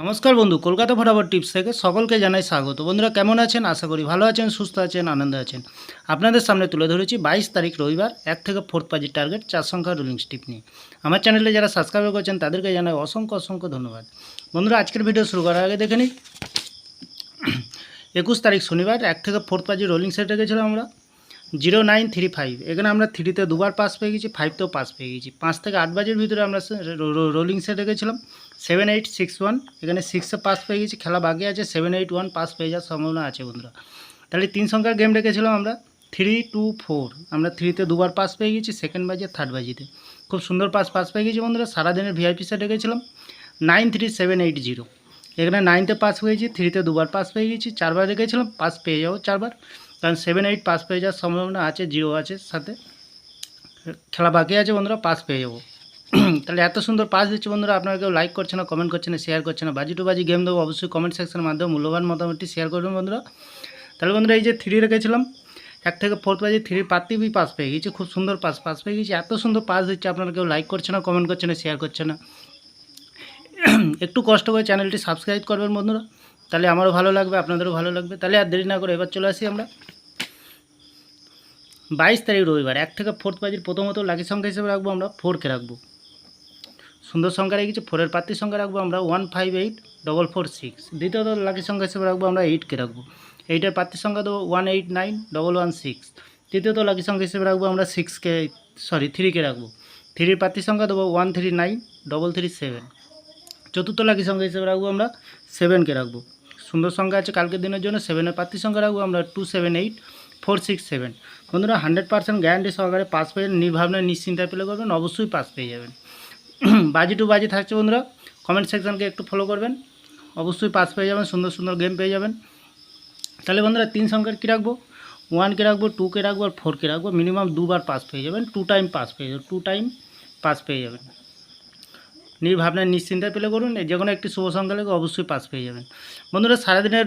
নমস্কার বন্ধু, কলকাতা ফটাফট টিপস থেকে সকলকে জানাই স্বাগত। বন্ধুরা কেমন আছেন? আশা করি ভালো আছেন, সুস্থ আছেন, আনন্দে আছেন। আপনাদের সামনে তুলে ধরেছি 22 তারিখ রবিবার 1 থেকে 4 পাজির টার্গেট 4 সংখ্যার রুলিং টিপ নিয়ে। আমার চ্যানেলে যারা সাবস্ক্রাইব করেছেন তাদেরকে জানাই অসংখ্য ধন্যবাদ। বন্ধুরা আজকের ভিডিও শুরু করার আগে দেখে নিই 21 তারিখ শনিবার 1 থেকে 4 পাজির রোলিং সেট রেখেছিলাম আমরা 0935। এখানে আমরা 3তে দুবার পাস পেয়ে গেছি, 5তেও পাস পেয়ে গেছি। 5 থেকে 8 বাজের ভিতরে আমরা রোলিং সেট রেখেছিলাম 7861। এখানে 6এ পাস পেয়ে গেছি, খেলা বাকি আছে, 781 পাস পেয়ে যাওয়ার সম্ভাবনা আছে বন্ধুরা। তাহলে 3 সংখ্যার গেম রেখেছিলাম আমরা 324। আমরা 3তে দুবার পাস পেয়ে গেছি, সেকেন্ড বাজে থার্ড বাজিতে খুব সুন্দর পাস পেয়ে গেছি বন্ধুরা। সারাদিনের ভিআইপি সেট রেখেছিলাম 93780। এখানে 9তে পাস পেয়েছি, 3তে দুবার পাস পেয়ে গেছি, 4 বার রেখেছিলাম, পাস পেয়ে যাবো 4 বার, কারণ 7-8 পাস পেয়ে যাওয়ার সম্ভাবনা আছে, 0 আছে সাথে, খেলা বাকি আছে বন্ধুরা, পাস পেয়ে যাবো। তাহলে এত সুন্দর পাস দিচ্ছে বন্ধুরা, আপনারা কেউ লাইক করছে না, কমেন্ট করছে না, শেয়ার করছে না। বাজি টু বাজি গেম দেবো, অবশ্যই কমেন্ট সেকশনের মাধ্যমে মূল্যবান মতামতটি শেয়ার করবেন বন্ধুরা। তাহলে বন্ধুরা এই যে 3 রেখেছিলাম 1 থেকে 4 বাজি 3 পাত্তিবি পাস পেয়ে গেছি, খুব সুন্দর পাস পেয়ে গেছি। এত সুন্দর পাস দিচ্ছে, আপনারা কেউ লাইক করছে না, কমেন্ট করছে না, শেয়ার করছে না। একটু কষ্ট করে চ্যানেলটি সাবস্ক্রাইব করবেন বন্ধুরা, তাহলে আমারও ভালো লাগবে, আপনাদেরও ভালো লাগবে। তাহলে আর দেরি না করে এবার চলে আসি আমরা 22 তারিখ রবিবার 1 থেকে 4 বাজির প্রথমত লাকি সংখ্যা হিসেবে রাখবো আমরা 4কে রাখবো। সুন্দর সংখ্যা রেখেছি, 4-এর প্রার্থীর সংখ্যা রাখবো আমরা 158446। দ্বিতীয়ত লাকি সংখ্যা হিসেবে রাখবো আমরা 8কে রাখবো। 8-এর প্রার্থীর সংখ্যা দেবো 189116। তৃতীয়ত লাকি সংখ্যা হিসেবে রাখবো আমরা 3কে রাখবো। 3-এর প্রার্থীর সংখ্যা দেবো 139337। চতুর্থ লাকি সংখ্যা হিসেবে রাখবো আমরা 7কে রাখবো। সুন্দর সংখ্যা আছে কালকের দিনের জন্য, 7-এর প্রার্থীর সংখ্যা রাখবো আমরা 278467। বন্ধুরা 100% গ্যারান্টি সহকারে পাস পেয়ে নির্ভাবনায় নিশ্চিন্তায় পেলে করবেন, অবশ্যই পাস পেয়ে যাবেন। বাজি টু বাজি থাকছে বন্ধুরা, কমেন্ট সেকশনকে একটু ফলো করবেন, অবশ্যই পাস পেয়ে যাবেন, সুন্দর গেম পেয়ে যাবেন। তাহলে বন্ধুরা 3 সংখ্যার কী রাখবো, 1কে রাখবো, 2কে রাখবো আর 4কে রাখবো। মিনিমাম 2 বার পাস পেয়ে যাবেন, 2 টাইম পাস পেয়ে যাবেন, 2 টাইম পাস পেয়ে যাবেন। নির্ভাবনায় নিশ্চিন্তায় পেলে করুন, যে কোনো একটি শুভ সংখ্যা লেগে অবশ্যই পাস পেয়ে যাবেন। বন্ধুরা সারাদিনের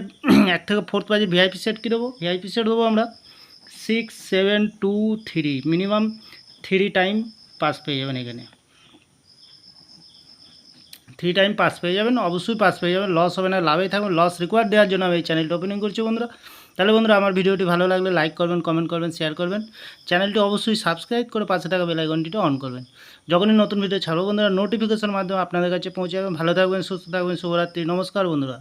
1 থেকে 4 বাজি ভিআইপি সেট কী দেবো, ভিআইপি সেট দেবো আমরা 6723। মিনিমাম 3 টাইম পাস পেয়ে যাবেন, এখানে 3 টাইম পাস পেয়ে যাবেন, অবশ্যই পাস পেয়ে যাবেন, লস হবে না, লাভেই থাকবেন। লস রিকোয়ার্ড দেওয়ার জন্য আমি এই চ্যানেলটি ওপেনিং করছি বন্ধুরা। তাহলে বন্ধুরা আমার ভিডিওটি ভালো লাগলে লাইক করবেন, কমেন্ট করবেন, শেয়ার করবেন। চ্যানেলটি অবশ্যই সাবস্ক্রাইব করে পাশে থাকা বেল আইকনটিটা অন করবেন, যখনই নতুন ভিডিও ছাড়বো বন্ধুরা নোটিফিকেশনের মাধ্যমে আপনাদের কাছে পৌঁছে যাবেন। ভালো থাকবেন, সুস্থ থাকবেন, শুভরাত্রি, নমস্কার বন্ধুরা।